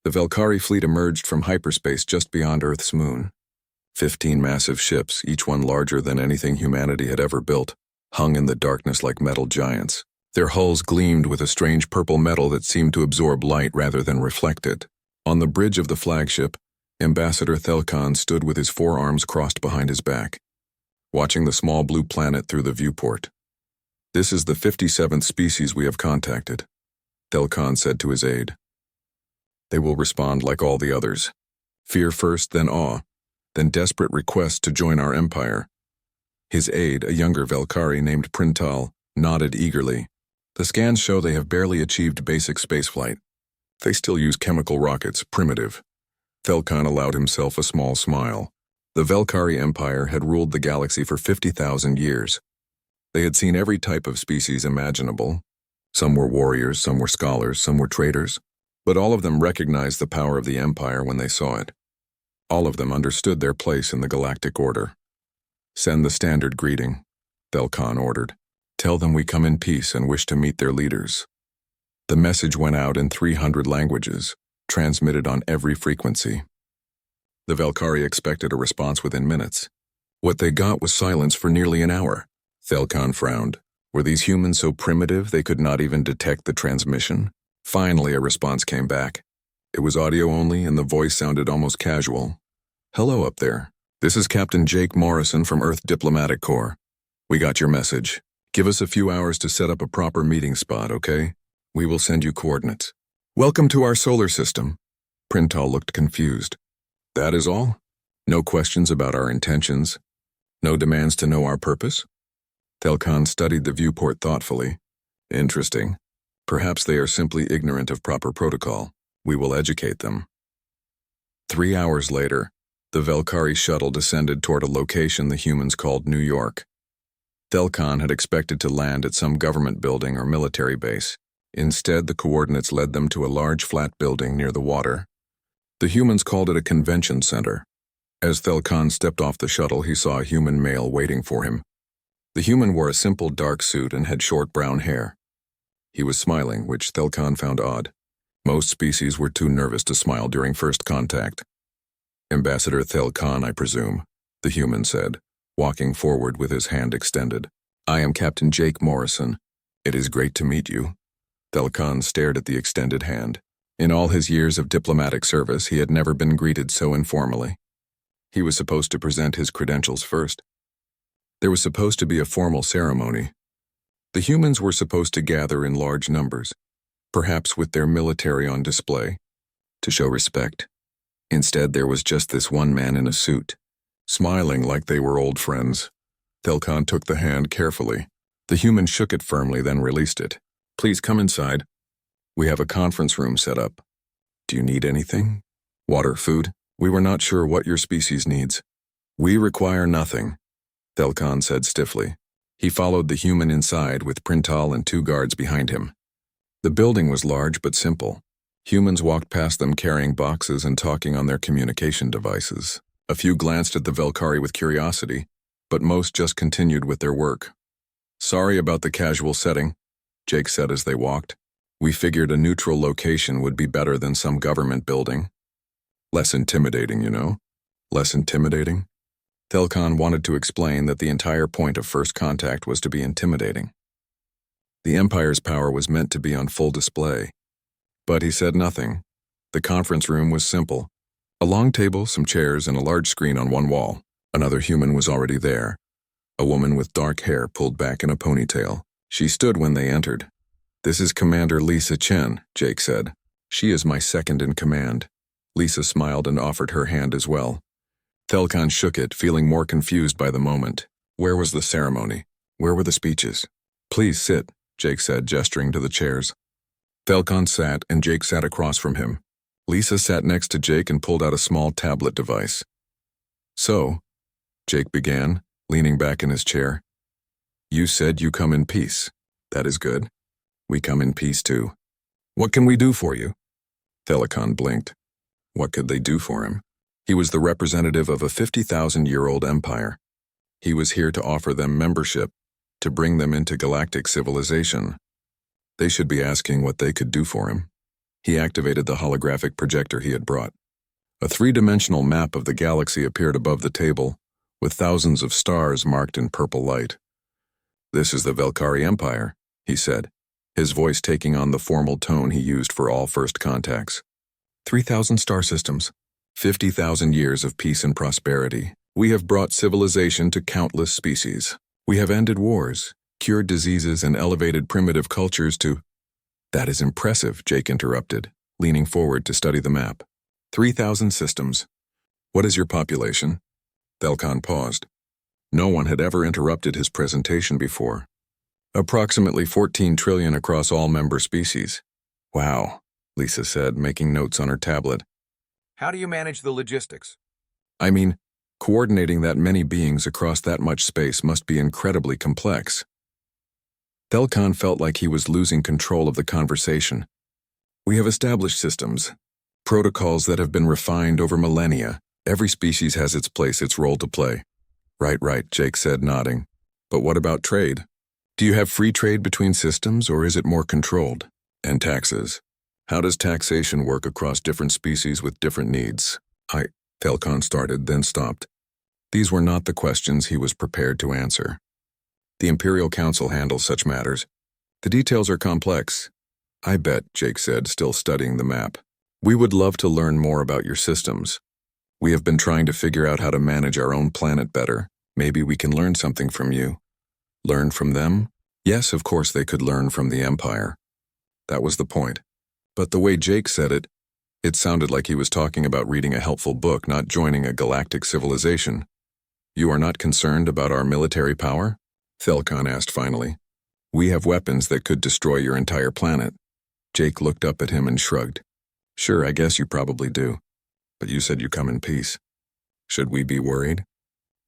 The Velkari fleet emerged from hyperspace just beyond Earth's moon. 15 massive ships, each one larger than anything humanity had ever built, hung in the darkness like metal giants. Their hulls gleamed with a strange purple metal that seemed to absorb light rather than reflect it. On the bridge of the flagship, Ambassador Thelkan stood with his forearms crossed behind his back, watching the small blue planet through the viewport. "This is the 57th species we have contacted," Thelkan said to his aide. "They will respond like all the others. Fear first, then awe, then desperate requests to join our empire." His aide, a younger Velkari named Printal, nodded eagerly. "The scans show they have barely achieved basic spaceflight. They still use chemical rockets, primitive." Thelkan allowed himself a small smile. The Velkari Empire had ruled the galaxy for 50,000 years. They had seen every type of species imaginable. Some were warriors, some were scholars, some were traders. But all of them recognized the power of the Empire when they saw it. All of them understood their place in the galactic order. "Send the standard greeting," Thelkan ordered. "Tell them we come in peace and wish to meet their leaders." The message went out in 300 languages, transmitted on every frequency. The Velkari expected a response within minutes. What they got was silence for nearly an hour. Thelkan frowned. Were these humans so primitive they could not even detect the transmission? Finally, a response came back. It was audio only, and the voice sounded almost casual. "Hello up there. This is Captain Jake Morrison from Earth Diplomatic Corps. We got your message. Give us a few hours to set up a proper meeting spot, okay? We will send you coordinates." "Welcome to our solar system." Printal looked confused. "That is all? No questions about our intentions? No demands to know our purpose?" Thelkan studied the viewport thoughtfully. "Interesting. Perhaps they are simply ignorant of proper protocol. We will educate them." 3 hours later, the Velkari shuttle descended toward a location the humans called New York. Thelkan had expected to land at some government building or military base. Instead, the coordinates led them to a large flat building near the water. The humans called it a convention center. As Thelkan stepped off the shuttle, he saw a human male waiting for him. The human wore a simple dark suit and had short brown hair. He was smiling, which Thelkan found odd. Most species were too nervous to smile during first contact. "Ambassador Thelkan, I presume," the human said, walking forward with his hand extended. "I am Captain Jake Morrison. It is great to meet you." Thelkan stared at the extended hand. In all his years of diplomatic service, he had never been greeted so informally. He was supposed to present his credentials first. There was supposed to be a formal ceremony. The humans were supposed to gather in large numbers, perhaps with their military on display, to show respect. Instead, there was just this one man in a suit, smiling like they were old friends. Thelkan took the hand carefully. The human shook it firmly, then released it. "Please come inside. We have a conference room set up. Do you need anything? Water, food? We were not sure what your species needs." "We require nothing," Thelkan said stiffly. He followed the human inside with Printal and 2 guards behind him. The building was large but simple. Humans walked past them carrying boxes and talking on their communication devices. A few glanced at the Velkari with curiosity, but most just continued with their work. "Sorry about the casual setting," Jake said as they walked. "We figured a neutral location would be better than some government building. Less intimidating, you know? Less intimidating?" Thelkan wanted to explain that the entire point of first contact was to be intimidating. The Empire's power was meant to be on full display. But he said nothing. The conference room was simple. A long table, some chairs, and a large screen on one wall. Another human was already there. A woman with dark hair pulled back in a ponytail. She stood when they entered. "This is Commander Lisa Chen," Jake said. "She is my second in command." Lisa smiled and offered her hand as well. Thelkan shook it, feeling more confused by the moment. Where was the ceremony? Where were the speeches? "Please sit," Jake said, gesturing to the chairs. Thelkan sat, and Jake sat across from him. Lisa sat next to Jake and pulled out a small tablet device. "So," Jake began, leaning back in his chair, "you said you come in peace. That is good. We come in peace too. What can we do for you?" Thelkan blinked. What could they do for him? He was the representative of a 50,000-year-old empire. He was here to offer them membership, to bring them into galactic civilization. They should be asking what they could do for him. He activated the holographic projector he had brought. A three-dimensional map of the galaxy appeared above the table, with thousands of stars marked in purple light. "This is the Velkari Empire," he said, his voice taking on the formal tone he used for all first contacts. 3,000 star systems, 50,000 years of peace and prosperity. We have brought civilization to countless species. We have ended wars, cured diseases, and elevated primitive cultures to— "That is impressive," Jake interrupted, leaning forward to study the map. 3,000 systems. What is your population? Thelkan paused. No one had ever interrupted his presentation before. Approximately 14 trillion across all member species. Wow, Lisa said, making notes on her tablet. How do you manage the logistics? I mean, coordinating that many beings across that much space must be incredibly complex. Thelkan felt like he was losing control of the conversation. We have established systems, protocols that have been refined over millennia. Every species has its place, its role to play. Right, Jake said, nodding. But what about trade? Do you have free trade between systems, or is it more controlled? And taxes? How does taxation work across different species with different needs? Thelkan started, then stopped. These were not the questions he was prepared to answer. The Imperial Council handles such matters. The details are complex. I bet, Jake said, still studying the map. We would love to learn more about your systems. We have been trying to figure out how to manage our own planet better. Maybe we can learn something from you. Learn from them? Yes, of course they could learn from the Empire. That was the point. But the way Jake said it, it sounded like he was talking about reading a helpful book, not joining a galactic civilization. You are not concerned about our military power? Thelkan asked finally. We have weapons that could destroy your entire planet. Jake looked up at him and shrugged. Sure, I guess you probably do. But you said you come in peace. Should we be worried?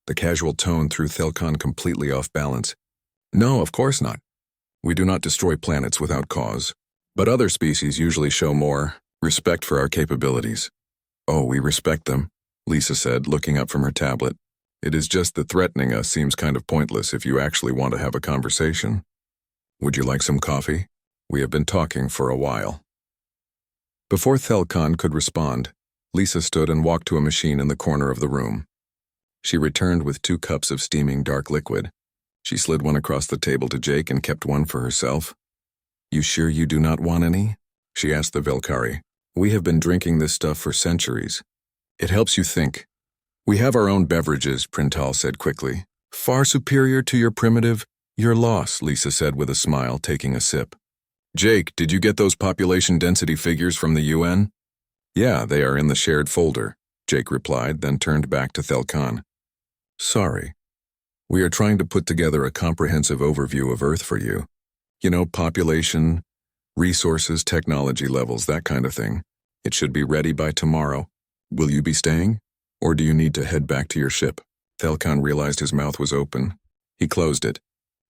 The casual tone threw Thelkan completely off balance. No, of course not. We do not destroy planets without cause. But other species usually show more respect for our capabilities. Oh, we respect them, Lisa said, looking up from her tablet. It is just that threatening us seems kind of pointless if you actually want to have a conversation. Would you like some coffee? We have been talking for a while. Before Thelkan could respond, Lisa stood and walked to a machine in the corner of the room. She returned with 2 cups of steaming dark liquid. She slid one across the table to Jake and kept one for herself. You sure you do not want any? She asked the Velkari. We have been drinking this stuff for centuries. It helps you think. We have our own beverages, Printal said quickly. Far superior to your primitive. Your loss, Lisa said with a smile, taking a sip. Jake, did you get those population density figures from the UN? Yeah, they are in the shared folder, Jake replied, then turned back to Thelkan. Sorry. We are trying to put together a comprehensive overview of Earth for you. You know, population, resources, technology levels, that kind of thing. It should be ready by tomorrow. Will you be staying? Or do you need to head back to your ship? Thelkan realized his mouth was open. He closed it.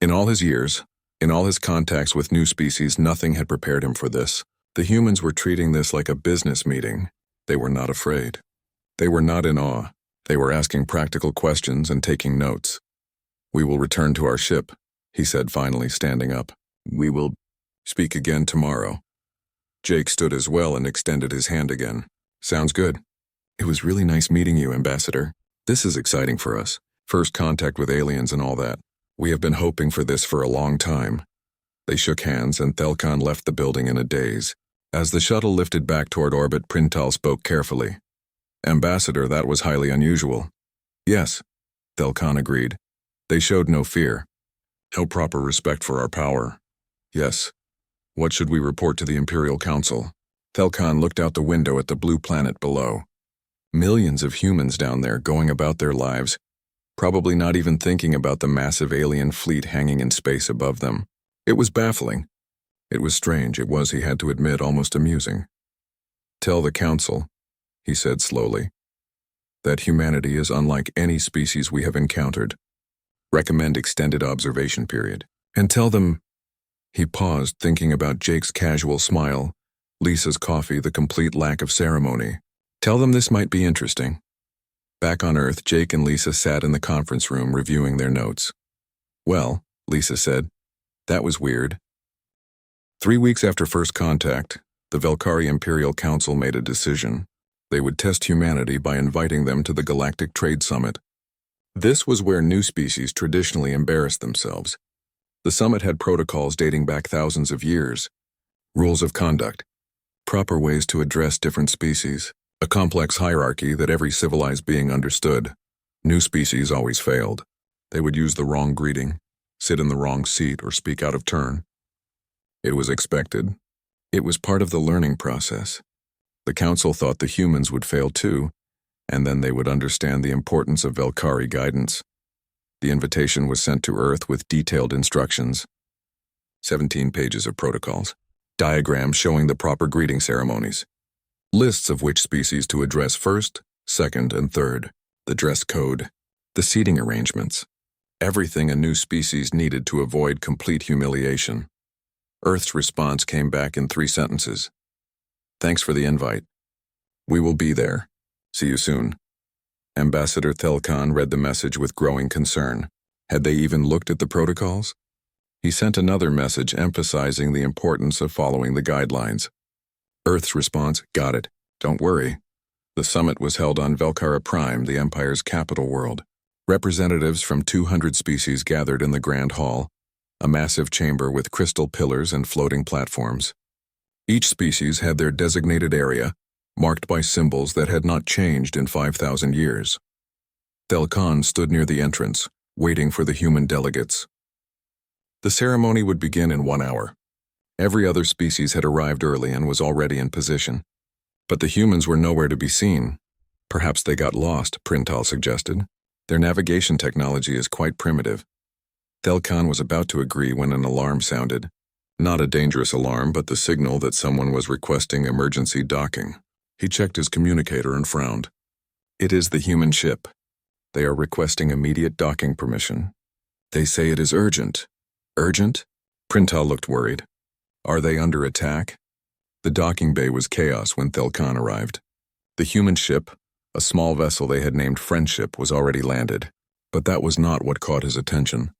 In all his years, in all his contacts with new species, nothing had prepared him for this. The humans were treating this like a business meeting. They were not afraid. They were not in awe. They were asking practical questions and taking notes. We will return to our ship, he said finally, standing up. We will speak again tomorrow. Jake stood as well and extended his hand again. Sounds good. It was really nice meeting you, Ambassador. This is exciting for us. First contact with aliens and all that. We have been hoping for this for a long time. They shook hands and Thelkan left the building in a daze. As the shuttle lifted back toward orbit, Printal spoke carefully. Ambassador, that was highly unusual. Yes, Thelkan agreed. They showed no fear. No proper respect for our power. Yes. What should we report to the Imperial Council? Thelkan looked out the window at the blue planet below. Millions of humans down there going about their lives, probably not even thinking about the massive alien fleet hanging in space above them. It was baffling. It was strange. It was, he had to admit, almost amusing. Tell the Council, he said slowly, that humanity is unlike any species we have encountered. Recommend extended observation period. And tell them— He paused, thinking about Jake's casual smile, Lisa's coffee, the complete lack of ceremony. Tell them this might be interesting. Back on Earth, Jake and Lisa sat in the conference room reviewing their notes. Well, Lisa said, that was weird. 3 weeks after first contact, The Velkari Imperial Council made a decision. They would test humanity by inviting them to the Galactic Trade Summit. This was where new species traditionally embarrassed themselves. The summit had protocols dating back thousands of years, rules of conduct, proper ways to address different species, a complex hierarchy that every civilized being understood. New species always failed. They would use the wrong greeting, sit in the wrong seat, or speak out of turn. It was expected. It was part of the learning process. The council thought the humans would fail too, and then they would understand the importance of Velkari guidance. The invitation was sent to Earth with detailed instructions. 17 pages of protocols, diagrams showing the proper greeting ceremonies, lists of which species to address first, second, and third, the dress code, the seating arrangements, everything a new species needed to avoid complete humiliation. Earth's response came back in 3 sentences. Thanks for the invite. We will be there. See you soon. Ambassador Thelkan read the message with growing concern. Had they even looked at the protocols? He sent another message emphasizing the importance of following the guidelines. Earth's response, got it. Don't worry. The summit was held on Velkara Prime, the Empire's capital world. Representatives from 200 species gathered in the Grand Hall, a massive chamber with crystal pillars and floating platforms. Each species had their designated area, marked by symbols that had not changed in 5,000 years. Thelkan stood near the entrance, waiting for the human delegates. The ceremony would begin in 1 hour. Every other species had arrived early and was already in position. But the humans were nowhere to be seen. Perhaps they got lost, Printal suggested. Their navigation technology is quite primitive. Thelkan was about to agree when an alarm sounded. Not a dangerous alarm, but the signal that someone was requesting emergency docking. He checked his communicator and frowned. It is the human ship. They are requesting immediate docking permission. They say it is urgent. Urgent? Printal looked worried. Are they under attack? The docking bay was chaos when Thelkan arrived. The human ship, a small vessel they had named Friendship, was already landed, but that was not what caught his attention.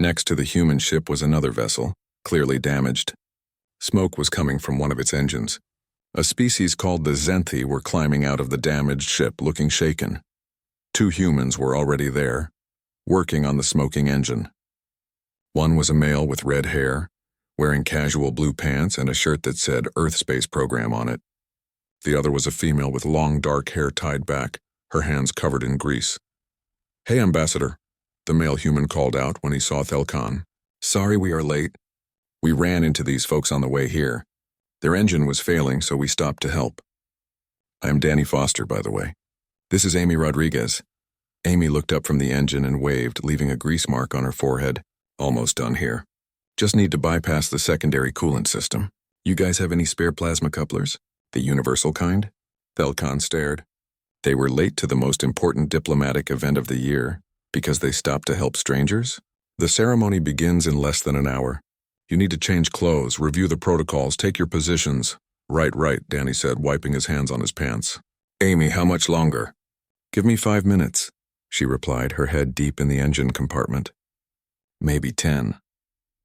Next to the human ship was another vessel, clearly damaged. Smoke was coming from one of its engines. A species called the Zenthi were climbing out of the damaged ship, looking shaken. 2 humans were already there, working on the smoking engine. One was a male with red hair, wearing casual blue pants and a shirt that said Earth Space Program on it. The other was a female with long dark hair tied back, her hands covered in grease. Hey, Ambassador, the male human called out when he saw Thelkan. Sorry we are late. We ran into these folks on the way here. Their engine was failing, so we stopped to help. I am Danny Foster, by the way. This is Amy Rodriguez. Amy looked up from the engine and waved, leaving a grease mark on her forehead. Almost done here. Just need to bypass the secondary coolant system. You guys have any spare plasma couplers? The universal kind? Thelkan stared. They were late to the most important diplomatic event of the year because they stopped to help strangers? The ceremony begins in less than an hour. You need to change clothes, review the protocols, take your positions. Right, Danny said, wiping his hands on his pants. Amy, how much longer? Give me 5 minutes, she replied, her head deep in the engine compartment. Maybe 10.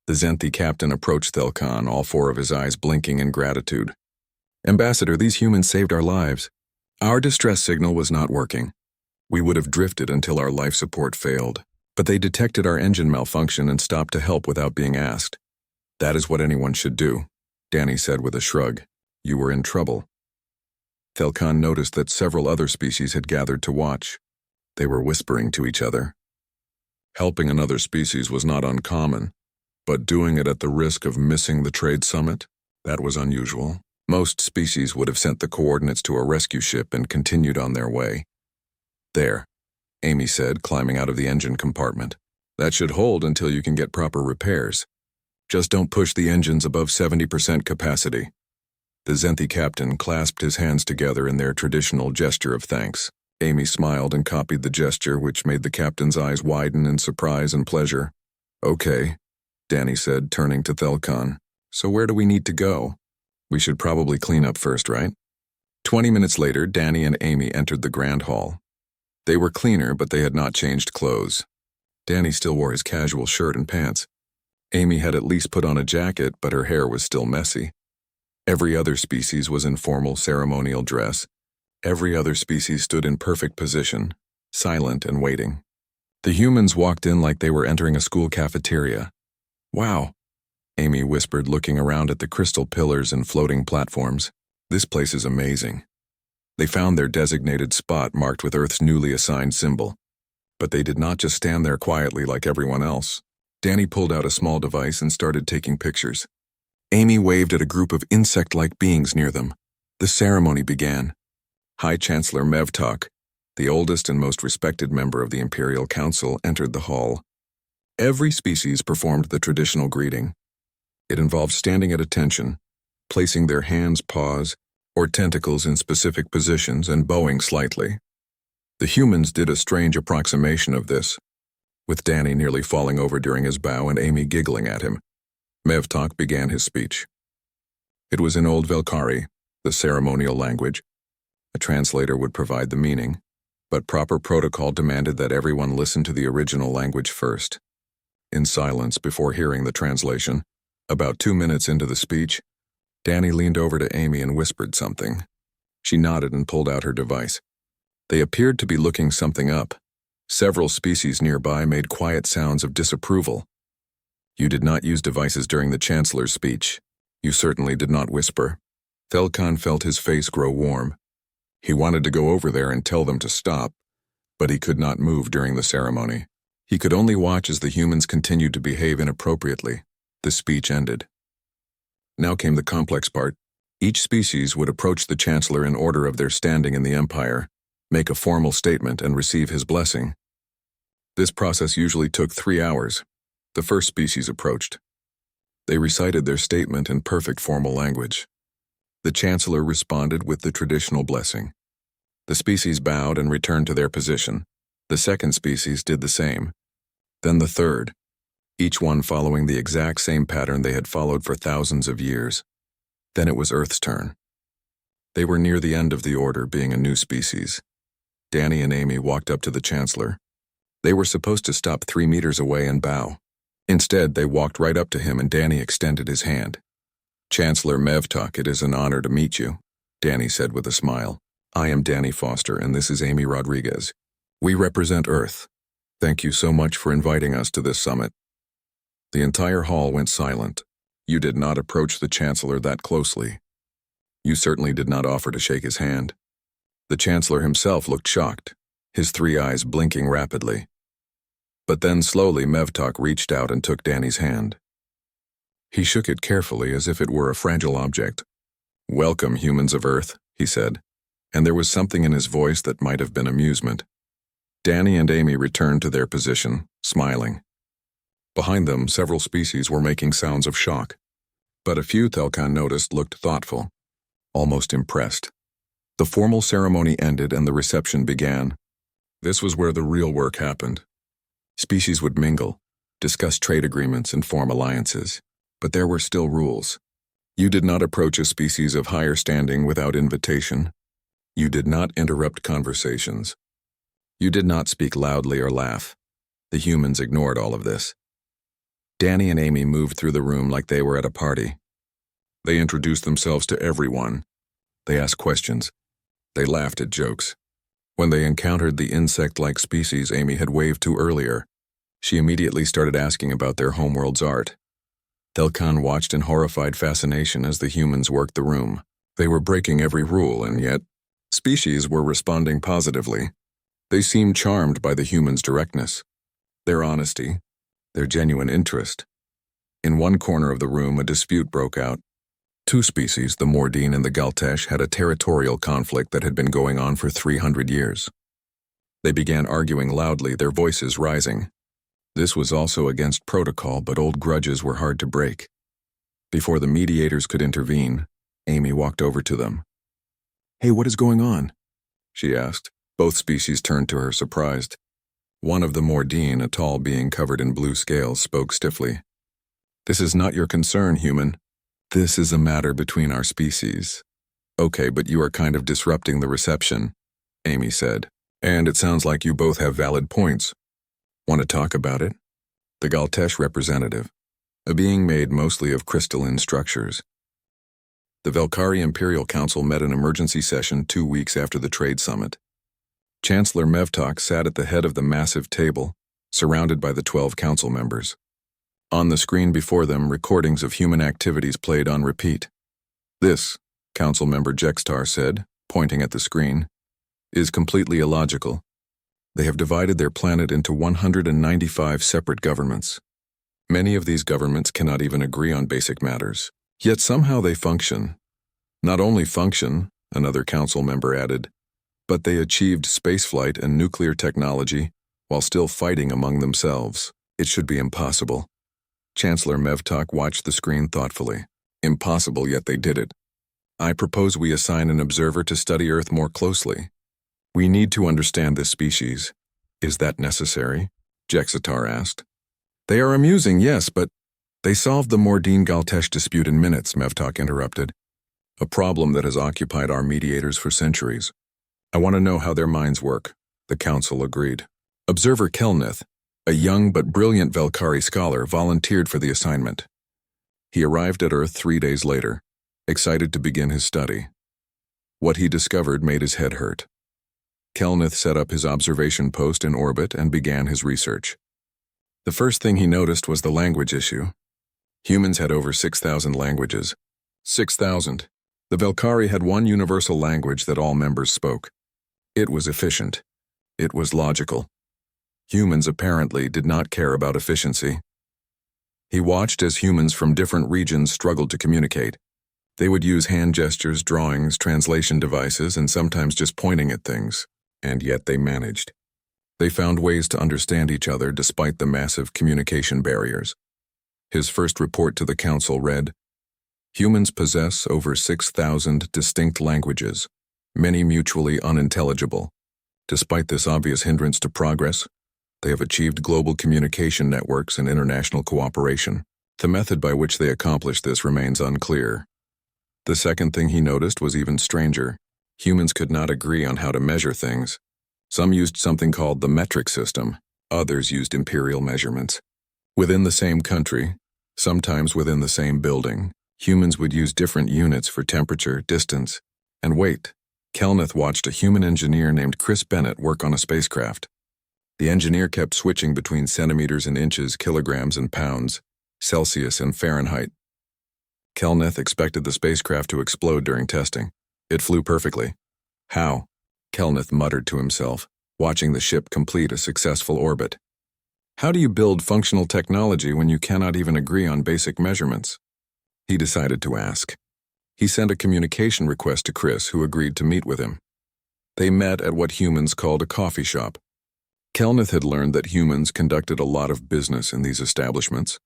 The Zenthi captain approached Thelkan, all 4 of his eyes blinking in gratitude. Ambassador, these humans saved our lives. Our distress signal was not working. We would have drifted until our life support failed, but they detected our engine malfunction and stopped to help without being asked. That is what anyone should do, Danny said with a shrug. You were in trouble. Thelkan noticed that several other species had gathered to watch. They were whispering to each other. Helping another species was not uncommon, but doing it at the risk of missing the trade summit, that was unusual. Most species would have sent the coordinates to a rescue ship and continued on their way. There, Amy said, climbing out of the engine compartment. That should hold until you can get proper repairs. Just don't push the engines above 70% capacity. The Zenthi captain clasped his hands together in their traditional gesture of thanks. Amy smiled and copied the gesture, which made the captain's eyes widen in surprise and pleasure. Okay, Danny said, turning to Thelkan. So where do we need to go? We should probably clean up first, right? 20 minutes later, Danny and Amy entered the Grand Hall. They were cleaner, but they had not changed clothes. Danny still wore his casual shirt and pants. Amy had at least put on a jacket, but her hair was still messy. Every other species was in formal ceremonial dress. Every other species stood in perfect position, silent and waiting. The humans walked in like they were entering a school cafeteria. "Wow," Amy whispered, looking around at the crystal pillars and floating platforms. "This place is amazing." They found their designated spot marked with Earth's newly assigned symbol. But they did not just stand there quietly like everyone else. Danny pulled out a small device and started taking pictures. Amy waved at a group of insect-like beings near them. The ceremony began. High Chancellor Mevtok, the oldest and most respected member of the Imperial Council, entered the hall. Every species performed the traditional greeting. It involved standing at attention, placing their hands, paws, or tentacles in specific positions and bowing slightly. The humans did a strange approximation of this, with Danny nearly falling over during his bow and Amy giggling at him. Mevtok began his speech. It was in Old Velkari, the ceremonial language. A translator would provide the meaning, but proper protocol demanded that everyone listen to the original language first. In silence before hearing the translation, about 2 minutes into the speech, Danny leaned over to Amy and whispered something. She nodded and pulled out her device. They appeared to be looking something up. Several species nearby made quiet sounds of disapproval. "You did not use devices during the Chancellor's speech. You certainly did not whisper." Thelkan felt his face grow warm. He wanted to go over there and tell them to stop, but he could not move during the ceremony. He could only watch as the humans continued to behave inappropriately. The speech ended. Now came the complex part. Each species would approach the Chancellor in order of their standing in the Empire, make a formal statement, and receive his blessing. This process usually took 3 hours. The first species approached. They recited their statement in perfect formal language. The Chancellor responded with the traditional blessing. The species bowed and returned to their position. The second species did the same. Then the third, each one following the exact same pattern they had followed for thousands of years. Then it was Earth's turn. They were near the end of the order, being a new species. Danny and Amy walked up to the Chancellor. They were supposed to stop 3 meters away and bow. Instead, they walked right up to him and Danny extended his hand. "Chancellor Mevtok, it is an honor to meet you," Danny said with a smile. "I am Danny Foster and this is Amy Rodriguez. We represent Earth. Thank you so much for inviting us to this summit." The entire hall went silent. You did not approach the Chancellor that closely. You certainly did not offer to shake his hand. The Chancellor himself looked shocked, his 3 eyes blinking rapidly. But then slowly Mevtok reached out and took Danny's hand. He shook it carefully as if it were a fragile object. "Welcome, humans of Earth," he said, and there was something in his voice that might have been amusement. Danny and Amy returned to their position, smiling. Behind them, several species were making sounds of shock, but a few Thelkan noticed looked thoughtful, almost impressed. The formal ceremony ended and the reception began. This was where the real work happened. Species would mingle, discuss trade agreements, and form alliances, but there were still rules. You did not approach a species of higher standing without invitation. You did not interrupt conversations. You did not speak loudly or laugh. The humans ignored all of this. Danny and Amy moved through the room like they were at a party. They introduced themselves to everyone. They asked questions. They laughed at jokes. When they encountered the insect-like species Amy had waved to earlier, she immediately started asking about their homeworld's art. Thelkan watched in horrified fascination as the humans worked the room. They were breaking every rule, and yet, species were responding positively. They seemed charmed by the humans' directness, their honesty, their genuine interest. In one corner of the room, a dispute broke out. 2 species, the Mordine and the Galtesh, had a territorial conflict that had been going on for 300 years. They began arguing loudly, their voices rising. This was also against protocol, but old grudges were hard to break. Before the mediators could intervene, Amy walked over to them. "Hey, what is going on?" she asked. Both species turned to her, surprised. One of the Mordine, a tall being covered in blue scales, spoke stiffly. "This is not your concern, human. This is a matter between our species." "Okay, but you are kind of disrupting the reception," Amy said. "And it sounds like you both have valid points. Want to talk about it?" The Galtesh representative, a being made mostly of crystalline structures. The Velkari Imperial Council met an emergency session 2 weeks after the trade summit. Chancellor Mevtok sat at the head of the massive table, surrounded by the 12 council members. On the screen before them, recordings of human activities played on repeat. This, Council Member Jextar said, pointing at the screen, is completely illogical. They have divided their planet into 195 separate governments. Many of these governments cannot even agree on basic matters, yet somehow they function. Not only function, another council member added, but they achieved spaceflight and nuclear technology while still fighting among themselves. It should be impossible. Chancellor Mevtok watched the screen thoughtfully. Impossible, yet they did it. I propose we assign an observer to study Earth more closely. We need to understand this species. Is that necessary? Jexatar asked. They are amusing, yes, but they solved the Mordine-Galtesh dispute in minutes, Mevtok interrupted. A problem that has occupied our mediators for centuries. I want to know how their minds work, the council agreed. Observer Kelnith, a young but brilliant Velkari scholar, volunteered for the assignment. He arrived at Earth 3 days later, excited to begin his study. What he discovered made his head hurt. Kelnith set up his observation post in orbit and began his research. The first thing he noticed was the language issue. Humans had over 6,000 languages. 6,000. The Velkari had one universal language that all members spoke. It was efficient. It was logical. Humans apparently did not care about efficiency. He watched as humans from different regions struggled to communicate. They would use hand gestures, drawings, translation devices, and sometimes just pointing at things, and yet they managed. They found ways to understand each other despite the massive communication barriers. His first report to the council read, Humans possess over 6,000 distinct languages, many mutually unintelligible. Despite this obvious hindrance to progress, they have achieved global communication networks and international cooperation. The method by which they accomplished this remains unclear. The second thing he noticed was even stranger. Humans could not agree on how to measure things. Some used something called the metric system, others used imperial measurements. Within the same country, sometimes within the same building, humans would use different units for temperature, distance, and weight. Kelnith watched a human engineer named Chris Bennett work on a spacecraft. The engineer kept switching between centimeters and inches, kilograms and pounds, Celsius and Fahrenheit. Kelnith expected the spacecraft to explode during testing. It flew perfectly. How? Kelnith muttered to himself, watching the ship complete a successful orbit. How do you build functional technology when you cannot even agree on basic measurements? He decided to ask. He sent a communication request to Chris, who agreed to meet with him. They met at what humans called a coffee shop. Kelnith had learned that humans conducted a lot of business in these establishments,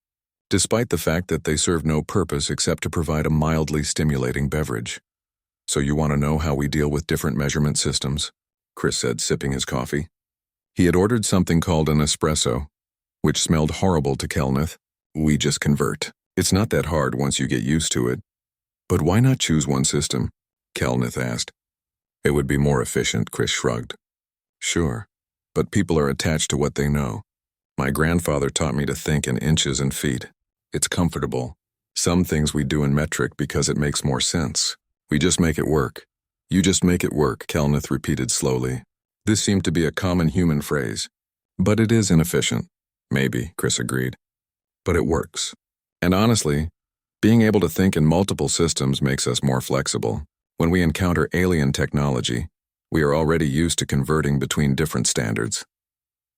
despite the fact that they served no purpose except to provide a mildly stimulating beverage. So you want to know how we deal with different measurement systems? Chris said, sipping his coffee. He had ordered something called an espresso, which smelled horrible to Kelnith. We just convert. It's not that hard once you get used to it. But why not choose one system? Kelnith asked. It would be more efficient, Chris shrugged. Sure, but people are attached to what they know. My grandfather taught me to think in inches and feet. It's comfortable. Some things we do in metric because it makes more sense. We just make it work. You just make it work, Kelnith repeated slowly. This seemed to be a common human phrase. But it is inefficient. Maybe, Chris agreed. But it works. And honestly, being able to think in multiple systems makes us more flexible. When we encounter alien technology, we are already used to converting between different standards.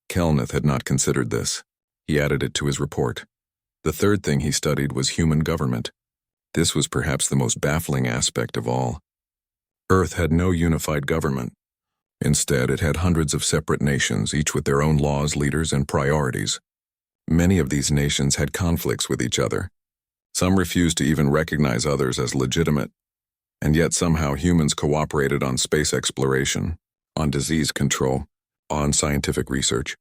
Kelnith had not considered this. He added it to his report. The third thing he studied was human government. This was perhaps the most baffling aspect of all. Earth had no unified government. Instead, it had hundreds of separate nations, each with their own laws, leaders, and priorities. Many of these nations had conflicts with each other. Some refused to even recognize others as legitimate. And yet somehow humans cooperated on space exploration, on disease control, on scientific research.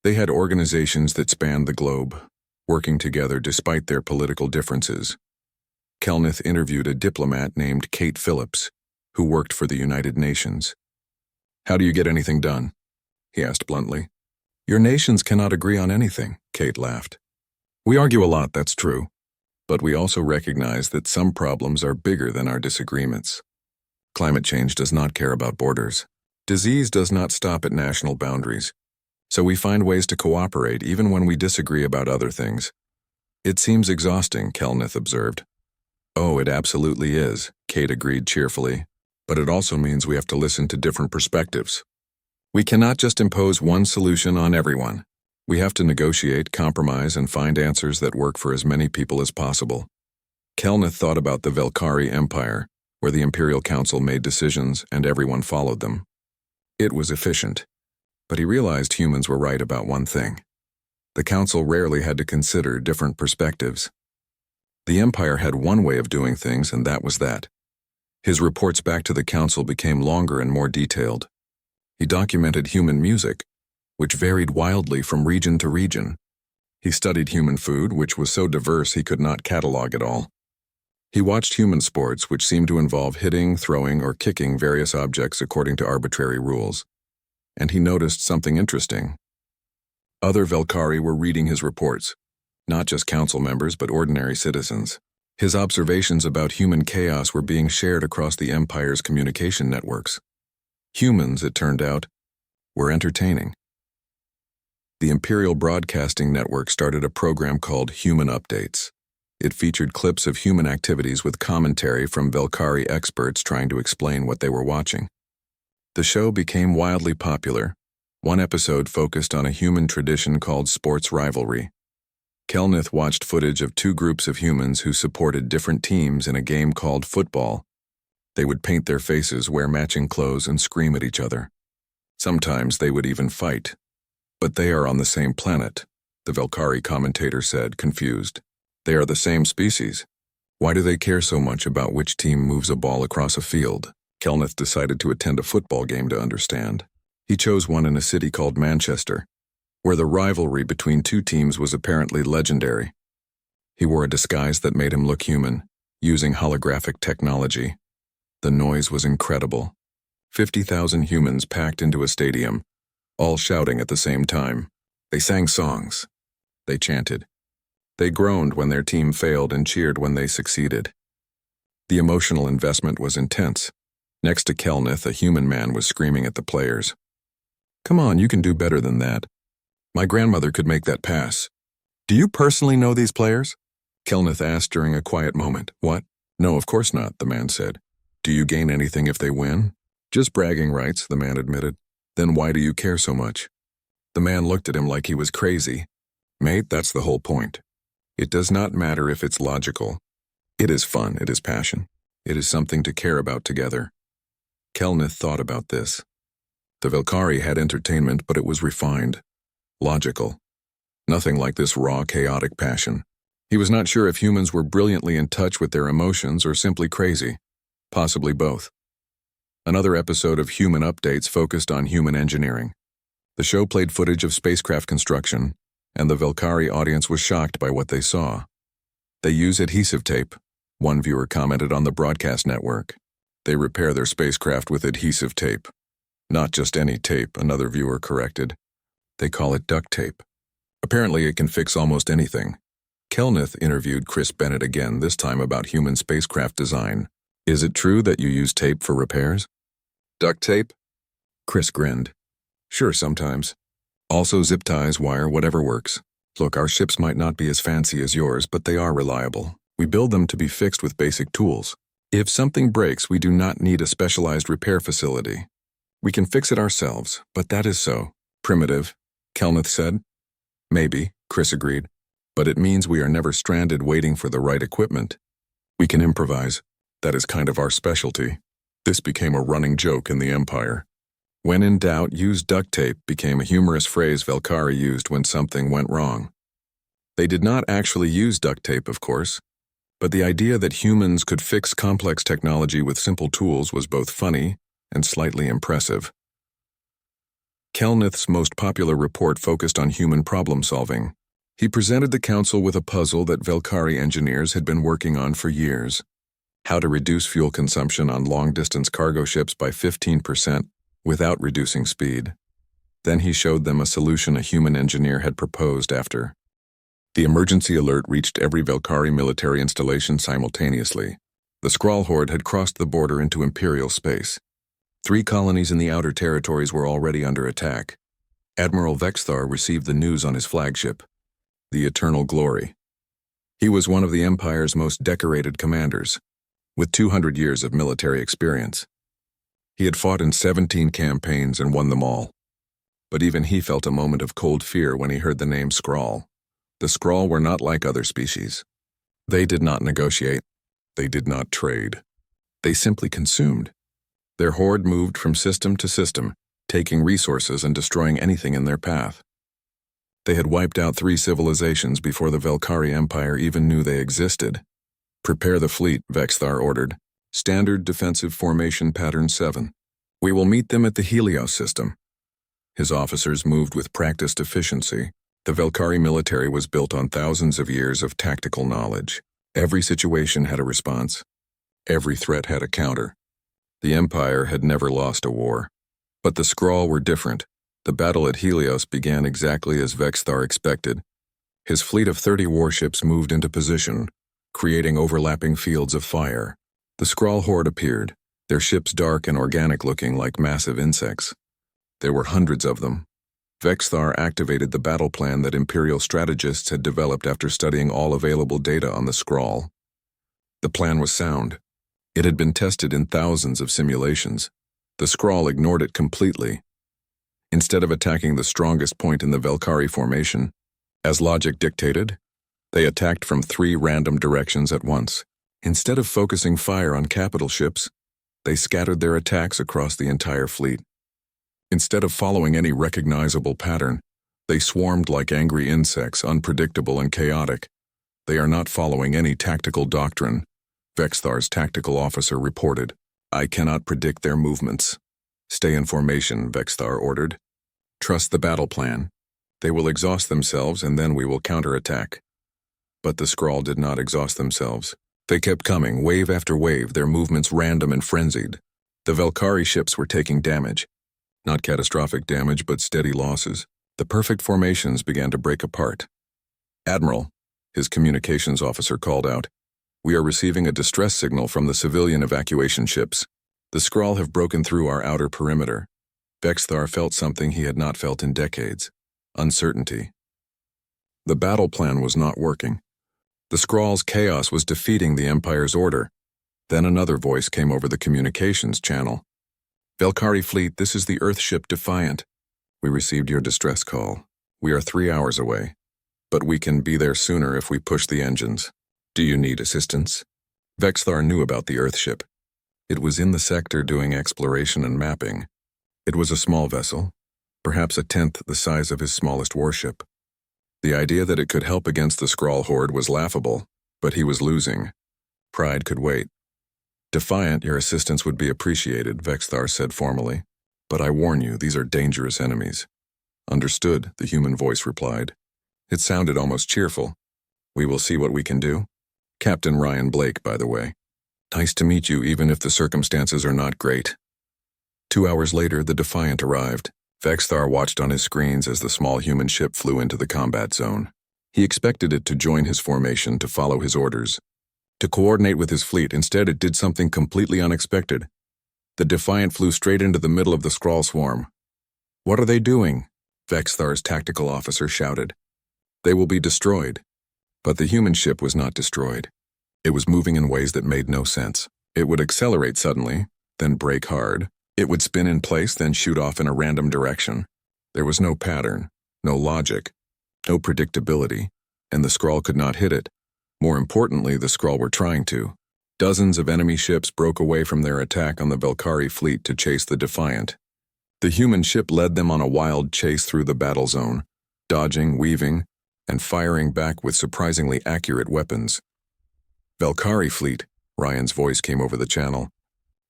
They had organizations that spanned the globe, working together despite their political differences. Kelnith interviewed a diplomat named Kate Phillips, who worked for the United Nations. How do you get anything done? He asked bluntly. Your nations cannot agree on anything, Kate laughed. We argue a lot, that's true. But we also recognize that some problems are bigger than our disagreements. Climate change does not care about borders. Disease does not stop at national boundaries. So we find ways to cooperate even when we disagree about other things. It seems exhausting, Kelneth observed. Oh, it absolutely is, Kate agreed cheerfully. But it also means we have to listen to different perspectives. We cannot just impose one solution on everyone. We have to negotiate, compromise, and find answers that work for as many people as possible. Kelneth thought about the Velkari Empire, where the Imperial Council made decisions and everyone followed them. It was efficient. But he realized humans were right about one thing. The Council rarely had to consider different perspectives. The Empire had one way of doing things, and that was that. His reports back to the Council became longer and more detailed. He documented human music, which varied wildly from region to region. He studied human food, which was so diverse he could not catalog it all. He watched human sports, which seemed to involve hitting, throwing, or kicking various objects according to arbitrary rules. And he noticed something interesting. Other Velkari were reading his reports, not just council members but ordinary citizens. His observations about human chaos were being shared across the Empire's communication networks. Humans, it turned out, were entertaining. The Imperial Broadcasting Network started a program called Human Updates. It featured clips of human activities with commentary from Velkari experts trying to explain what they were watching. The show became wildly popular. One episode focused on a human tradition called sports rivalry. Kelneth watched footage of two groups of humans who supported different teams in a game called football. They would paint their faces, wear matching clothes, and scream at each other. Sometimes they would even fight. But they are on the same planet, the Velkari commentator said, confused. They are the same species. Why do they care so much about which team moves a ball across a field? Kelneth decided to attend a football game to understand. He chose one in a city called Manchester, where the rivalry between two teams was apparently legendary. He wore a disguise that made him look human, using holographic technology. The noise was incredible. 50,000 humans packed into a stadium, all shouting at the same time. They sang songs. They chanted. They groaned when their team failed and cheered when they succeeded. The emotional investment was intense. Next to Kelneth, a human man was screaming at the players. Come on, you can do better than that. My grandmother could make that pass. Do you personally know these players? Kelneth asked during a quiet moment. What? No, of course not, the man said. Do you gain anything if they win? Just bragging rights, the man admitted. Then why do you care so much? The man looked at him like he was crazy. Mate, that's the whole point. It does not matter if it's logical. It is fun, it is passion. It is something to care about together. Kelneth thought about this. The Velkari had entertainment, but it was refined. Logical. Nothing like this raw, chaotic passion. He was not sure if humans were brilliantly in touch with their emotions or simply crazy. Possibly both. Another episode of Human Updates focused on human engineering. The show played footage of spacecraft construction, and the Velkari audience was shocked by what they saw. They use adhesive tape, one viewer commented on the broadcast network. They repair their spacecraft with adhesive tape. Not just any tape, another viewer corrected. They call it duct tape. Apparently it can fix almost anything. Kelneth interviewed Chris Bennett again, this time about human spacecraft design. Is it true that you use tape for repairs? Duct tape? Chris grinned. Sure, sometimes. Also zip ties, wire, whatever works. Look, our ships might not be as fancy as yours, but they are reliable. We build them to be fixed with basic tools. If something breaks, we do not need a specialized repair facility. We can fix it ourselves, but that is so primitive, Kelneth said. Maybe, Chris agreed, but it means we are never stranded waiting for the right equipment. We can improvise. That is kind of our specialty. This became a running joke in the Empire. When in doubt, use duct tape became a humorous phrase Velkari used when something went wrong. They did not actually use duct tape, of course, but the idea that humans could fix complex technology with simple tools was both funny and slightly impressive. Kelneth's most popular report focused on human problem-solving. He presented the council with a puzzle that Velkari engineers had been working on for years. How to reduce fuel consumption on long-distance cargo ships by 15% without reducing speed. Then he showed them a solution a human engineer had proposed after The emergency alert reached every Velkari military installation simultaneously. The Skrull horde had crossed the border into Imperial space. 3 colonies in the outer territories were already under attack. Admiral Vexthar received the news on his flagship, the Eternal Glory. He was one of the Empire's most decorated commanders, with 200 years of military experience. He had fought in 17 campaigns and won them all. But even he felt a moment of cold fear when he heard the name Skrull. The Skrull were not like other species. They did not negotiate. They did not trade. They simply consumed. Their horde moved from system to system, taking resources and destroying anything in their path. They had wiped out 3 civilizations before the Velkari Empire even knew they existed. Prepare the fleet, Vexthar ordered. Standard defensive formation pattern 7. We will meet them at the Helios system. His officers moved with practiced efficiency. The Velkari military was built on thousands of years of tactical knowledge. Every situation had a response. Every threat had a counter. The Empire had never lost a war. But the Skrull were different. The battle at Helios began exactly as Vexthar expected. His fleet of 30 warships moved into position, creating overlapping fields of fire. The Skrull horde appeared, their ships dark and organic-looking like massive insects. There were hundreds of them. Vexthar activated the battle plan that Imperial strategists had developed after studying all available data on the Skrull. The plan was sound. It had been tested in thousands of simulations. The Skrull ignored it completely. Instead of attacking the strongest point in the Velkari formation, as logic dictated, they attacked from 3 random directions at once. Instead of focusing fire on capital ships, they scattered their attacks across the entire fleet. Instead of following any recognizable pattern, they swarmed like angry insects, unpredictable and chaotic. They are not following any tactical doctrine, Vexthar's tactical officer reported. I cannot predict their movements. Stay in formation, Vexthar ordered. Trust the battle plan. They will exhaust themselves and then we will counterattack. But the Skrull did not exhaust themselves. They kept coming, wave after wave, their movements random and frenzied. The Velkari ships were taking damage. Not catastrophic damage, but steady losses. The perfect formations began to break apart. Admiral, his communications officer called out, we are receiving a distress signal from the civilian evacuation ships. The Skrull have broken through our outer perimeter. Vexthar felt something he had not felt in decades. Uncertainty. The battle plan was not working. The Skrull's chaos was defeating the Empire's order. Then another voice came over the communications channel. Velkari fleet, this is the Earthship Defiant. We received your distress call. We are 3 hours away, but we can be there sooner if we push the engines. Do you need assistance? Vexthar knew about the Earthship. It was in the sector doing exploration and mapping. It was a small vessel, perhaps a tenth the size of his smallest warship. The idea that it could help against the Skrull horde was laughable, but he was losing. Pride could wait. Defiant, your assistance would be appreciated, Vexthar said formally. But I warn you, these are dangerous enemies. Understood, the human voice replied. It sounded almost cheerful. We will see what we can do. Captain Ryan Blake, by the way. Nice to meet you, even if the circumstances are not great. 2 hours later, the Defiant arrived. Vexthar watched on his screens as the small human ship flew into the combat zone. He expected it to join his formation to follow his orders, to coordinate with his fleet. Instead, it did something completely unexpected. The Defiant flew straight into the middle of the Skrull swarm. What are they doing? Vexthar's tactical officer shouted. They will be destroyed. But the human ship was not destroyed. It was moving in ways that made no sense. It would accelerate suddenly, then brake hard. It would spin in place, then shoot off in a random direction. There was no pattern, no logic, no predictability, and the Skrull could not hit it. More importantly, the Skrull were trying to. Dozens of enemy ships broke away from their attack on the Velkari fleet to chase the Defiant. The human ship led them on a wild chase through the battle zone, dodging, weaving, and firing back with surprisingly accurate weapons. Velkari fleet, Ryan's voice came over the channel.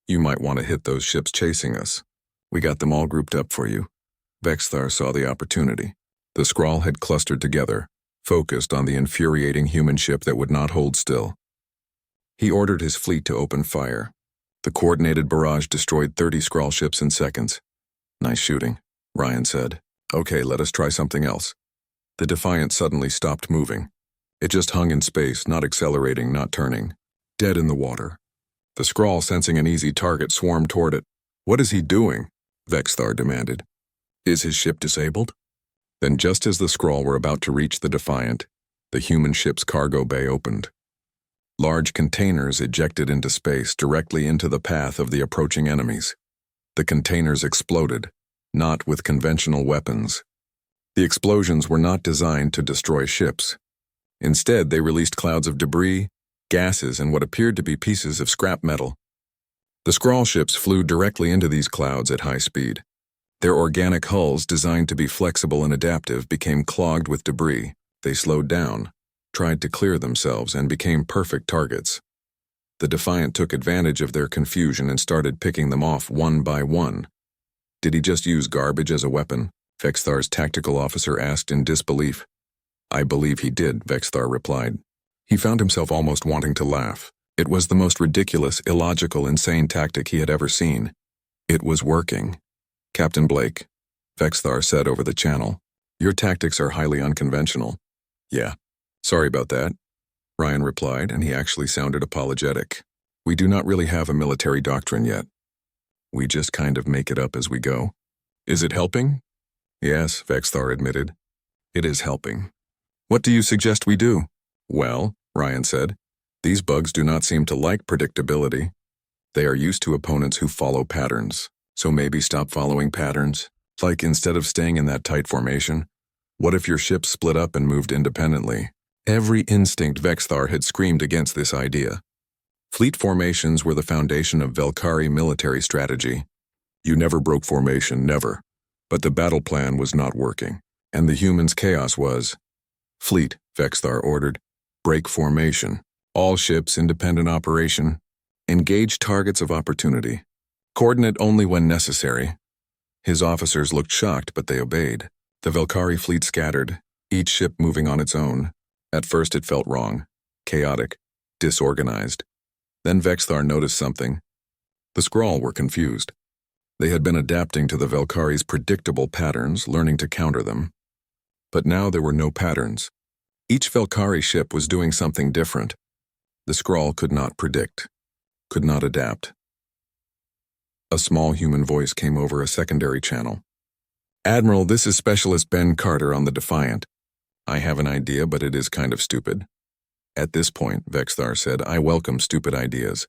You might want to hit those ships chasing us. We got them all grouped up for you. Vexthar saw the opportunity. The Skrull had clustered together, focused on the infuriating human ship that would not hold still. He ordered his fleet to open fire. The coordinated barrage destroyed 30 Skrull ships in seconds. Nice shooting, Ryan said. Okay, let us try something else. The Defiant suddenly stopped moving. It just hung in space, not accelerating, not turning. Dead in the water. The Skrull, sensing an easy target, swarmed toward it. "What is he doing?" Vexthar demanded. "Is his ship disabled?" Then, just as the Skrull were about to reach the Defiant, the human ship's cargo bay opened. Large containers ejected into space directly into the path of the approaching enemies. The containers exploded, not with conventional weapons. The explosions were not designed to destroy ships. Instead, they released clouds of debris, gases, and what appeared to be pieces of scrap metal. The Skrull ships flew directly into these clouds at high speed. Their organic hulls, designed to be flexible and adaptive, became clogged with debris. They slowed down, tried to clear themselves, and became perfect targets. The Defiant took advantage of their confusion and started picking them off one by one. "Did he just use garbage as a weapon?" Vexthar's tactical officer asked in disbelief. "I believe he did," Vexthar replied. He found himself almost wanting to laugh. It was the most ridiculous, illogical, insane tactic he had ever seen. It was working. "Captain Blake," Vexthar said over the channel, "your tactics are highly unconventional." "Yeah, sorry about that," Ryan replied, and he actually sounded apologetic. "We do not really have a military doctrine yet. We just kind of make it up as we go." "Is it helping?" "Yes," Vexthar admitted. "It is helping." "What do you suggest we do?" "Well," Ryan said, "these bugs do not seem to like predictability. They are used to opponents who follow patterns. So maybe stop following patterns. Like, instead of staying in that tight formation, what if your ship split up and moved independently?" Every instinct Vexthar had screamed against this idea. Fleet formations were the foundation of Velkari military strategy. You never broke formation, never. But the battle plan was not working, and the humans' chaos was. "Fleet," Vexthar ordered. "Break formation. All ships, independent operation. Engage targets of opportunity. Coordinate only when necessary." His officers looked shocked, but they obeyed. The Velkari fleet scattered, each ship moving on its own. At first it felt wrong, chaotic, disorganized. Then Vexthar noticed something. The Skrull were confused. They had been adapting to the Velkari's predictable patterns, learning to counter them. But now there were no patterns. Each Velkari ship was doing something different. The Skrull could not predict, could not adapt. A small human voice came over a secondary channel. "Admiral, this is Specialist Ben Carter on the Defiant. I have an idea, but it is kind of stupid." "At this point," Vexthar said, "I welcome stupid ideas."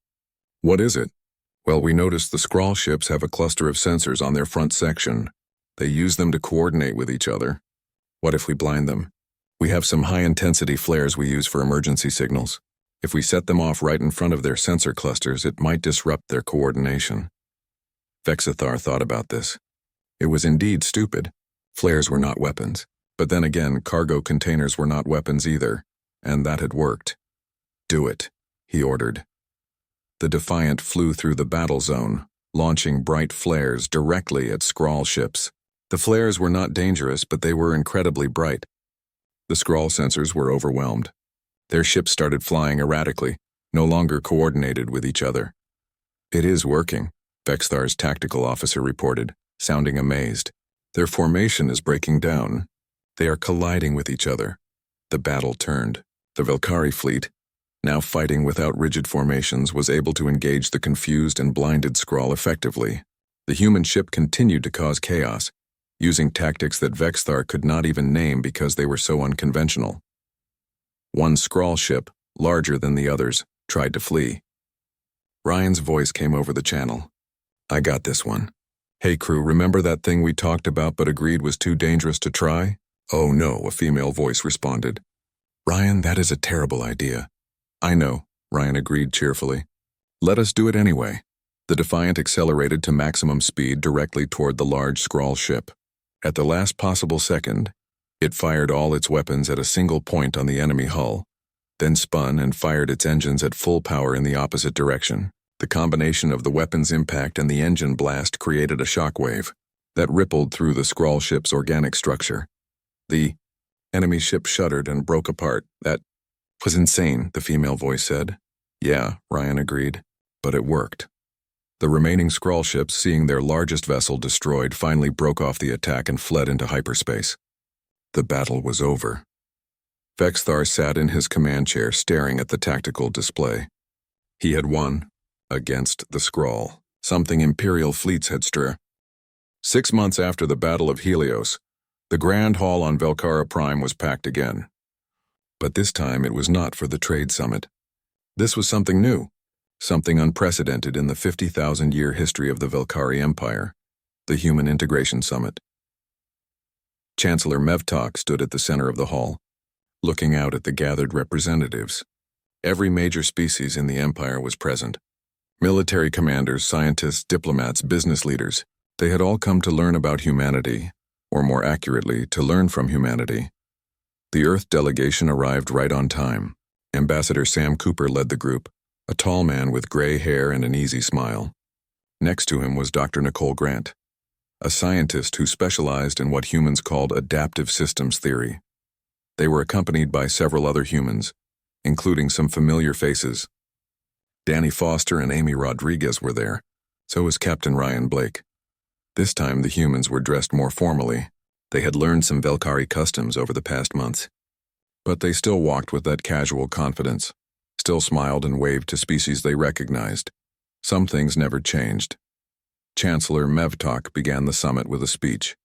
"What is it?" "Well, we noticed the Skrull ships have a cluster of sensors on their front section. They use them to coordinate with each other. What if we blind them? We have some high-intensity flares we use for emergency signals. If we set them off right in front of their sensor clusters, it might disrupt their coordination." Vexthar thought about this. It was indeed stupid. Flares were not weapons. But then again, cargo containers were not weapons either, and that had worked. "Do it," he ordered. The Defiant flew through the battle zone, launching bright flares directly at Skrull ships. The flares were not dangerous, but they were incredibly bright. The Skrull sensors were overwhelmed. Their ships started flying erratically, no longer coordinated with each other. "It is working," Vexthar's tactical officer reported, sounding amazed. "Their formation is breaking down. They are colliding with each other." The battle turned. The Velkari fleet, now fighting without rigid formations, was able to engage the confused and blinded Skrull effectively. The human ship continued to cause chaos, using tactics that Vexthar could not even name because they were so unconventional. One Skrull ship, larger than the others, tried to flee. Ryan's voice came over the channel. "I got this one. Hey crew, remember that thing we talked about but agreed was too dangerous to try?" "Oh no," a female voice responded. "Ryan, that is a terrible idea." "I know," Ryan agreed cheerfully. "Let us do it anyway." The Defiant accelerated to maximum speed directly toward the large Skrull ship. At the last possible second, it fired all its weapons at a single point on the enemy hull, then spun and fired its engines at full power in the opposite direction. The combination of the weapon's impact and the engine blast created a shockwave that rippled through the Skrull ship's organic structure. The enemy ship shuddered and broke apart. "That was insane," the female voice said. "Yeah," Ryan agreed, "but it worked." The remaining Skrull ships, seeing their largest vessel destroyed, finally broke off the attack and fled into hyperspace. The battle was over. Vexthar sat in his command chair staring at the tactical display. He had won, against the Skrull, something Imperial fleets had struck. 6 months after the Battle of Helios, the Grand Hall on Velcara Prime was packed again. But this time it was not for the trade summit. This was something new, something unprecedented in the 50,000-year history of the Velcari Empire, the Human Integration Summit. Chancellor Mevtok stood at the center of the hall, looking out at the gathered representatives. Every major species in the Empire was present. Military commanders, scientists, diplomats, business leaders. They had all come to learn about humanity, or more accurately, to learn from humanity. The Earth delegation arrived right on time. Ambassador Sam Cooper led the group, a tall man with gray hair and an easy smile. Next to him was Dr. Nicole Grant, a scientist who specialized in what humans called adaptive systems theory. They were accompanied by several other humans, including some familiar faces. Danny Foster and Amy Rodriguez were there, so was Captain Ryan Blake. This time the humans were dressed more formally. They had learned some Velcari customs over the past months. But they still walked with that casual confidence, still smiled and waved to species they recognized. Some things never changed. Chancellor Mevtok began the summit with a speech.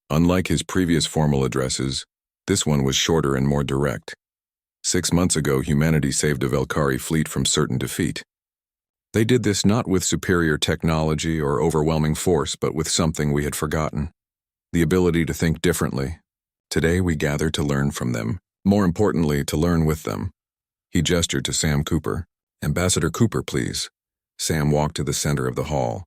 Unlike his previous formal addresses, this one was shorter and more direct. 6 months ago, humanity saved a Velcari fleet from certain defeat. They did this not with superior technology or overwhelming force, but with something we had forgotten: the ability to think differently. Today we gather to learn from them. More importantly, to learn with them. He gestured to Sam Cooper. Ambassador Cooper, please. Sam walked to the center of the hall.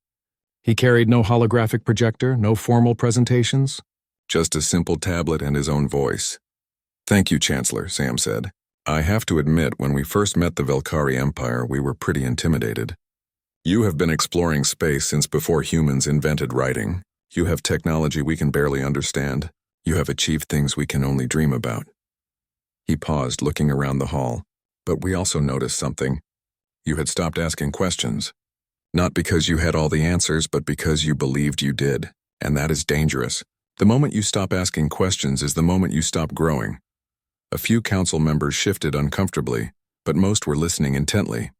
He carried no holographic projector, no formal presentations. Just a simple tablet and his own voice. Thank you, Chancellor, Sam said. I have to admit, when we first met the Velcari Empire, we were pretty intimidated. You have been exploring space since before humans invented writing. You have technology we can barely understand. You have achieved things we can only dream about. He paused, looking around the hall. But we also noticed something. You had stopped asking questions. Not because you had all the answers, but because you believed you did. And that is dangerous. The moment you stop asking questions is the moment you stop growing. A few council members shifted uncomfortably, but most were listening intently.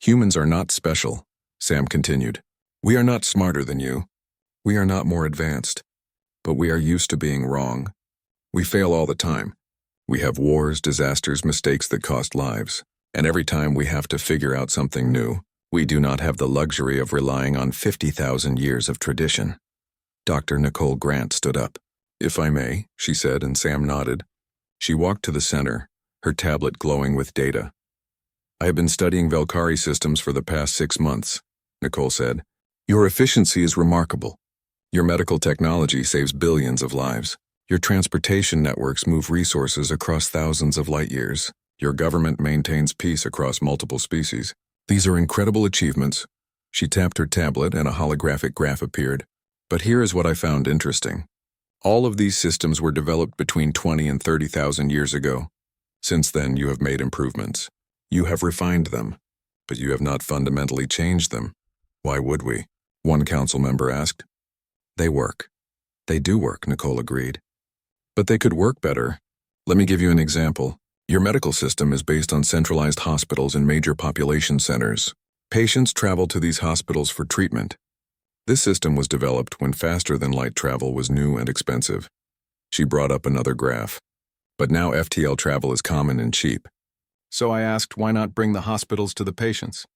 Humans are not special, Sam continued. We are not smarter than you. We are not more advanced. But we are used to being wrong. We fail all the time. We have wars, disasters, mistakes that cost lives. And every time we have to figure out something new, we do not have the luxury of relying on 50,000 years of tradition. Dr. Nicole Grant stood up. If I may, she said, and Sam nodded. She walked to the center, her tablet glowing with data. I have been studying Velcari systems for the past 6 months, Nicole said. Your efficiency is remarkable. Your medical technology saves billions of lives. Your transportation networks move resources across thousands of light years. Your government maintains peace across multiple species. These are incredible achievements. She tapped her tablet and a holographic graph appeared. But here is what I found interesting. All of these systems were developed between 20 and 30,000 years ago. Since then, you have made improvements. You have refined them, but you have not fundamentally changed them. Why would we? One council member asked. They work. They do work, Nicole agreed. But they could work better. Let me give you an example. Your medical system is based on centralized hospitals in major population centers. Patients travel to these hospitals for treatment. This system was developed when faster-than-light travel was new and expensive. She brought up another graph. But now FTL travel is common and cheap. So I asked, why not bring the hospitals to the patients?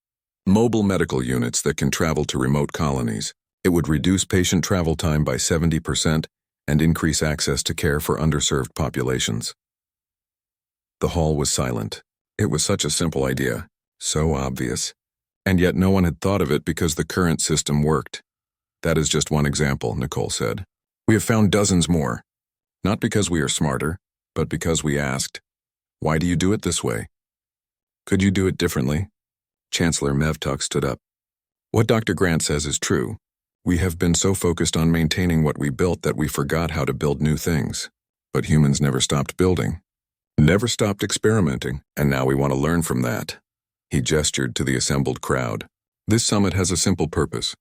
Mobile medical units that can travel to remote colonies. It would reduce patient travel time by 70% and increase access to care for underserved populations. The hall was silent. It was such a simple idea, so obvious. And yet no one had thought of it because the current system worked. That is just one example, Nicole said. We have found dozens more. Not because we are smarter, but because we asked, why do you do it this way? Could you do it differently? Chancellor Mevtok stood up. What Dr. Grant says is true. We have been so focused on maintaining what we built that we forgot how to build new things. But humans never stopped building. Never stopped experimenting, and now we want to learn from that. He gestured to the assembled crowd. This summit has a simple purpose.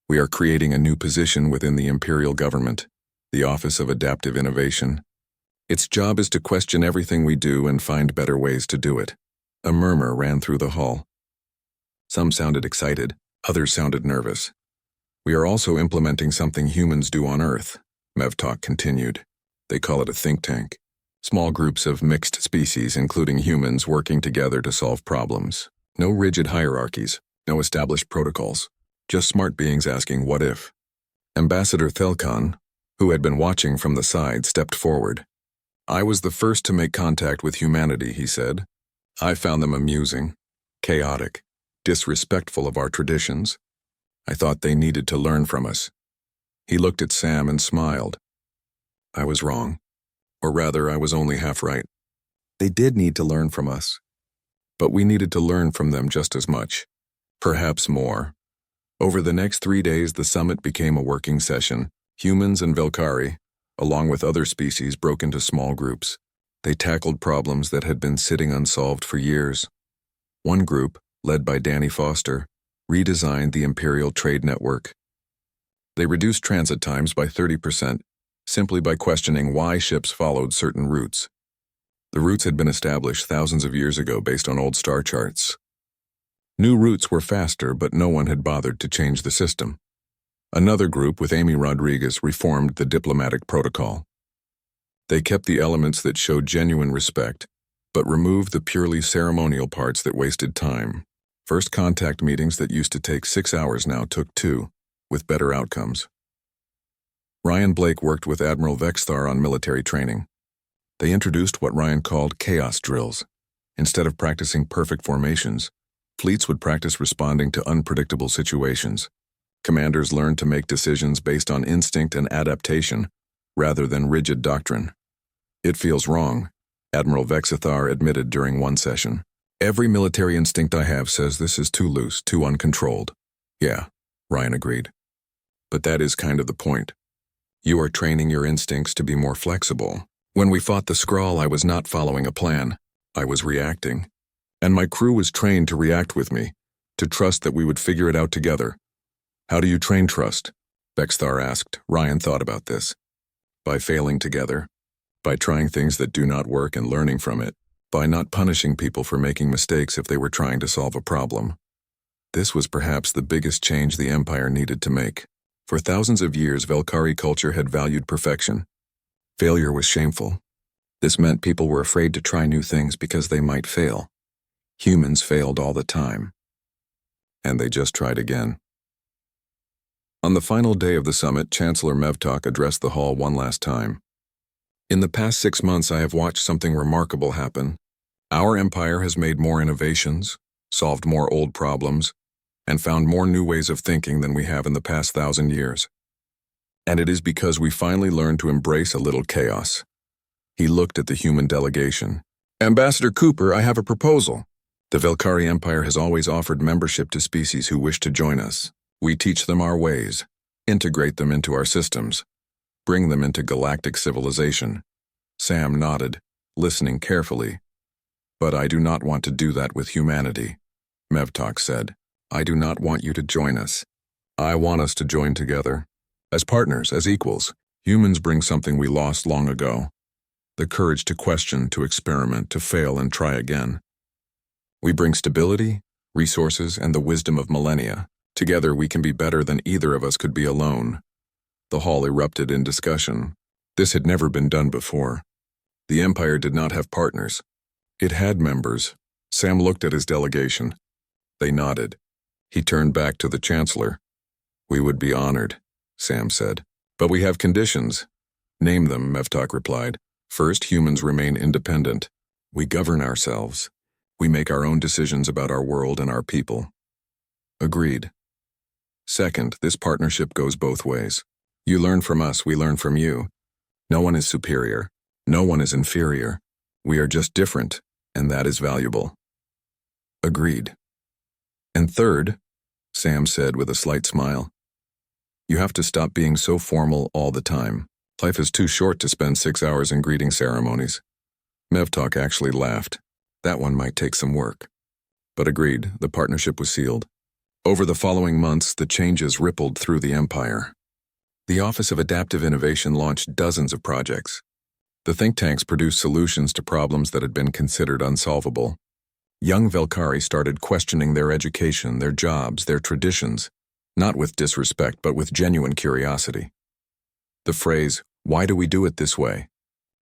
We are creating a new position within the Imperial government, the Office of Adaptive Innovation. Its job is to question everything we do and find better ways to do it. A murmur ran through the hall. Some sounded excited, others sounded nervous. We are also implementing something humans do on Earth, Mevtok continued. They call it a think tank. Small groups of mixed species, including humans, working together to solve problems. No rigid hierarchies, no established protocols. Just smart beings asking what if. Ambassador Thelkan, who had been watching from the side, stepped forward. I was the first to make contact with humanity, he said. I found them amusing, chaotic, disrespectful of our traditions. I thought they needed to learn from us. He looked at Sam and smiled. I was wrong. Or rather, I was only half right. They did need to learn from us. But we needed to learn from them just as much. Perhaps more. Over the next 3 days, the summit became a working session. Humans and Velkari, along with other species, broke into small groups. They tackled problems that had been sitting unsolved for years. One group, led by Danny Foster, redesigned the Imperial Trade Network. They reduced transit times by 30%, simply by questioning why ships followed certain routes. The routes had been established thousands of years ago based on old star charts. New routes were faster, but no one had bothered to change the system. Another group, with Amy Rodriguez, reformed the diplomatic protocol. They kept the elements that showed genuine respect, but removed the purely ceremonial parts that wasted time. First contact meetings that used to take 6 hours now took 2, with better outcomes. Ryan Blake worked with Admiral Vexthar on military training. They introduced what Ryan called chaos drills. Instead of practicing perfect formations, fleets would practice responding to unpredictable situations. Commanders learned to make decisions based on instinct and adaptation, rather than rigid doctrine. It feels wrong, Admiral Vexthar admitted during one session. Every military instinct I have says this is too loose, too uncontrolled. Yeah, Ryan agreed. But that is kind of the point. You are training your instincts to be more flexible. When we fought the Skrull, I was not following a plan. I was reacting. And my crew was trained to react with me, to trust that we would figure it out together. How do you train trust? Vexthar asked. Ryan thought about this. By failing together. By trying things that do not work and learning from it. By not punishing people for making mistakes if they were trying to solve a problem. This was perhaps the biggest change the Empire needed to make. For thousands of years, Velkari culture had valued perfection. Failure was shameful. This meant people were afraid to try new things because they might fail. Humans failed all the time. And they just tried again. On the final day of the summit, Chancellor Mevtok addressed the hall one last time. In the past 6 months, I have watched something remarkable happen. Our empire has made more innovations, solved more old problems, and found more new ways of thinking than we have in the past 1,000 years. And it is because we finally learned to embrace a little chaos. He looked at the human delegation. Ambassador Cooper, I have a proposal. The Velkari Empire has always offered membership to species who wish to join us. We teach them our ways, integrate them into our systems, bring them into galactic civilization. Sam nodded, listening carefully. But I do not want to do that with humanity, Mevtok said. I do not want you to join us. I want us to join together. As partners, as equals, humans bring something we lost long ago. The courage to question, to experiment, to fail and try again. We bring stability, resources, and the wisdom of millennia. Together we can be better than either of us could be alone. The hall erupted in discussion. This had never been done before. The Empire did not have partners. It had members. Sam looked at his delegation. They nodded. He turned back to the Chancellor. We would be honored, Sam said. But we have conditions. Name them, Mevtok replied. First, humans remain independent. We govern ourselves. We make our own decisions about our world and our people. Agreed. Second, this partnership goes both ways. You learn from us, we learn from you. No one is superior. No one is inferior. We are just different, and that is valuable. Agreed. And third, Sam said with a slight smile, you have to stop being so formal all the time. Life is too short to spend 6 hours in greeting ceremonies. Mevtok actually laughed. That one might take some work. But agreed, the partnership was sealed. Over the following months, the changes rippled through the Empire. The Office of Adaptive Innovation launched dozens of projects. The think tanks produced solutions to problems that had been considered unsolvable. Young Velkari started questioning their education, their jobs, their traditions, not with disrespect but with genuine curiosity. The phrase, "Why do we do it this way?"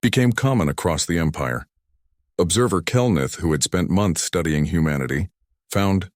became common across the empire. Observer Kelnith, who had spent months studying humanity, found